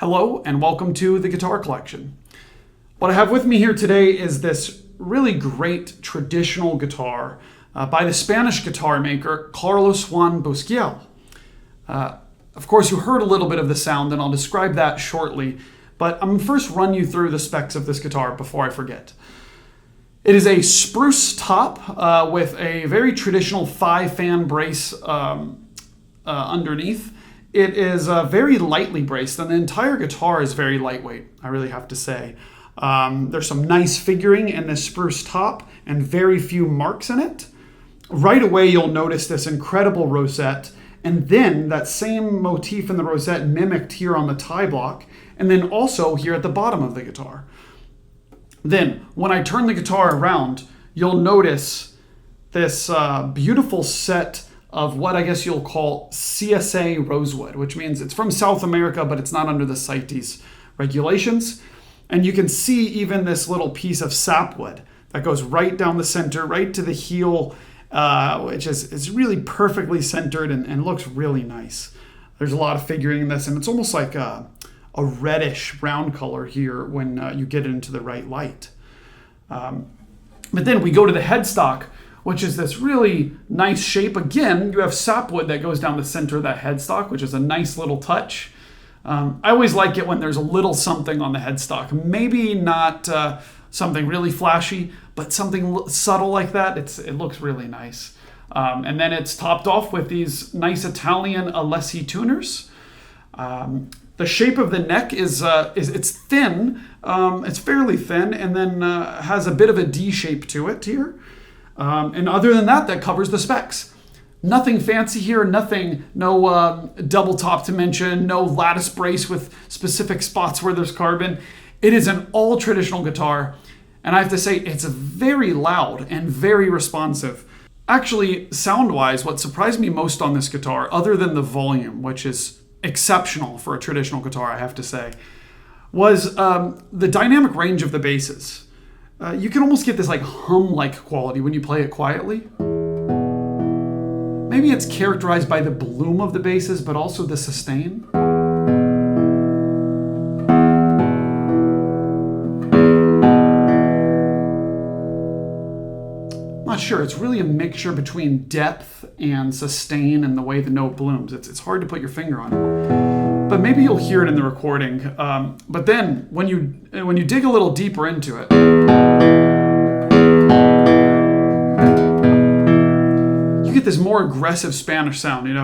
Hello and welcome to the Guitar Collection. What I have with me here today is this really great traditional guitar by the Spanish guitar maker Carlos Juan Busquiel. Of course, you heard a little bit of the sound and I'll describe that shortly, but I'm going to first run you through the specs of this guitar before I forget. It is a spruce top with a very traditional 5-fan brace underneath. It is very lightly braced, and the entire guitar is very lightweight, I really have to say. There's some nice figuring in this spruce top and very few marks in it. Right away, you'll notice this incredible rosette, and then that same motif in the rosette mimicked here on the tie block, and then also here at the bottom of the guitar. Then, when I turn the guitar around, you'll notice this beautiful set of what I guess you'll call CSA rosewood, which means it's from South America, but it's not under the CITES regulations. And you can see even this little piece of sapwood that goes right down the center, right to the heel, which is really perfectly centered and looks really nice. There's a lot of figuring in this, and it's almost like a reddish brown color here when you get it into the right light. But then we go to the headstock, which is this really nice shape. Again, you have sapwood that goes down the center of that headstock, which is a nice little touch. I always like it when there's a little something on the headstock. Maybe not something really flashy, but something subtle like that. It looks really nice. And then it's topped off with these nice Italian Alessi tuners. The shape of the neck is it's thin. It's fairly thin, and then has a bit of a D shape to it here. And other than that, that covers the specs. Nothing fancy here, no double top to mention, no lattice brace with specific spots where there's carbon. It is an all traditional guitar, and I have to say it's very loud and very responsive. Actually, sound-wise, what surprised me most on this guitar, other than the volume, which is exceptional for a traditional guitar, I have to say, was the dynamic range of the basses. You can almost get this like hum-like quality when you play it quietly. Maybe it's characterized by the bloom of the basses, but also the sustain. Not sure, it's really a mixture between depth and sustain and the way the note blooms. It's hard to put your finger on it. But maybe you'll hear it in the recording. But then when you dig a little deeper into it, you get this more aggressive Spanish sound, you know?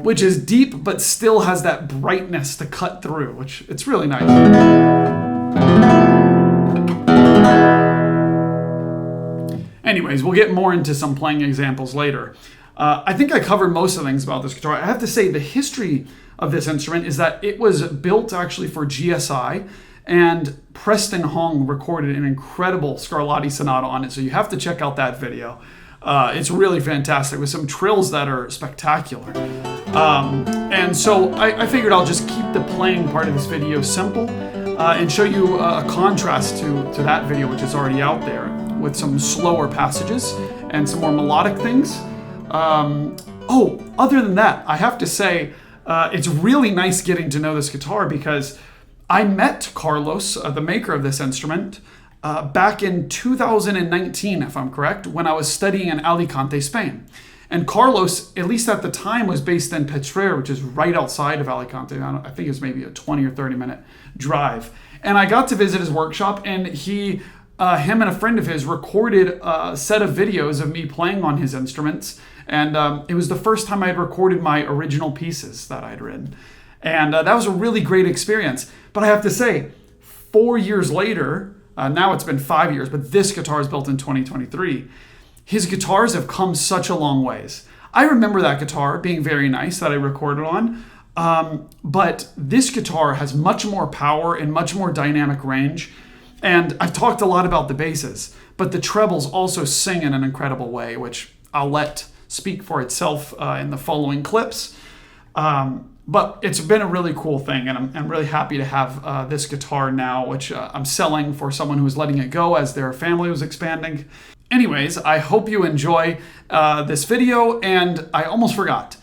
Which is deep, but still has that brightness to cut through, which it's really nice. Anyways, we'll get more into some playing examples later. I think I covered most of the things about this guitar. I have to say the history of this instrument is that it was built actually for GSI, and Preston Hong recorded an incredible Scarlatti sonata on it, so you have to check out that video. It's really fantastic with some trills that are spectacular. And so I figured I'll just keep the playing part of this video simple and show you a contrast to that video, which is already out there, with some slower passages and some more melodic things. Other than that, I have to say, it's really nice getting to know this guitar because I met Carlos, the maker of this instrument, back in 2019, if I'm correct, when I was studying in Alicante, Spain. And Carlos, at least at the time, was based in Petrer, which is right outside of Alicante. I think it's maybe a 20 or 30 minute drive. And I got to visit his workshop, and him and a friend of his recorded a set of videos of me playing on his instruments. And it was the first time I had recorded my original pieces that I'd written. And that was a really great experience. But I have to say, 4 years later, now it's been 5 years, but this guitar is built in 2023. His guitars have come such a long ways. I remember that guitar being very nice that I recorded on, but this guitar has much more power and much more dynamic range. And I've talked a lot about the basses, but the trebles also sing in an incredible way, which I'll let speak for itself in the following clips. But it's been a really cool thing, and I'm really happy to have this guitar now, which I'm selling for someone who was letting it go as their family was expanding. Anyways, I hope you enjoy this video, and I almost forgot.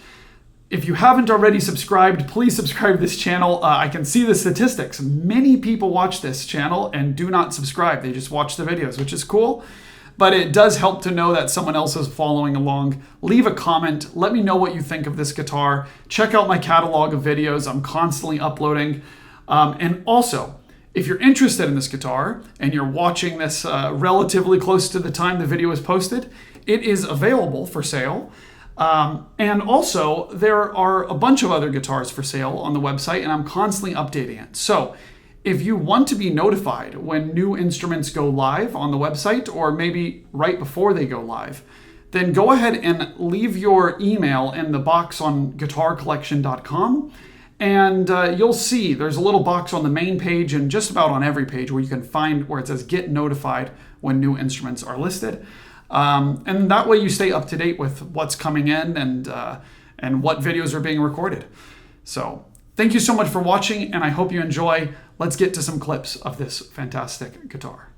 If you haven't already subscribed, please subscribe to this channel. I can see the statistics. Many people watch this channel and do not subscribe. They just watch the videos, which is cool. But it does help to know that someone else is following along. Leave a comment. Let me know what you think of this guitar. Check out my catalog of videos. I'm constantly uploading. And also, if you're interested in this guitar and you're watching this relatively close to the time the video is posted, it is available for sale. And also, there are a bunch of other guitars for sale on the website, and I'm constantly updating it. So if you want to be notified when new instruments go live on the website, or maybe right before they go live, then go ahead and leave your email in the box on guitarcollection.com. And you'll see there's a little box on the main page and just about on every page where you can find where it says get notified when new instruments are listed. And that way you stay up to date with what's coming in and what videos are being recorded. So thank you so much for watching, and I hope you enjoy. Let's get to some clips of this fantastic guitar.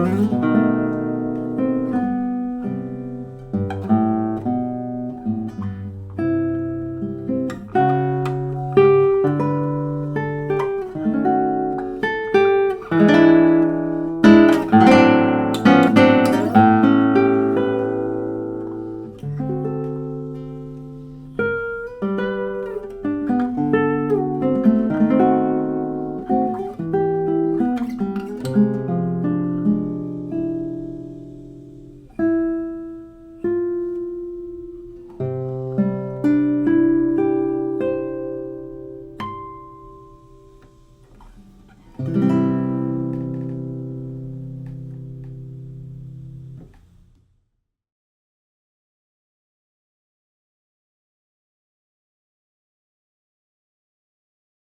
Bye.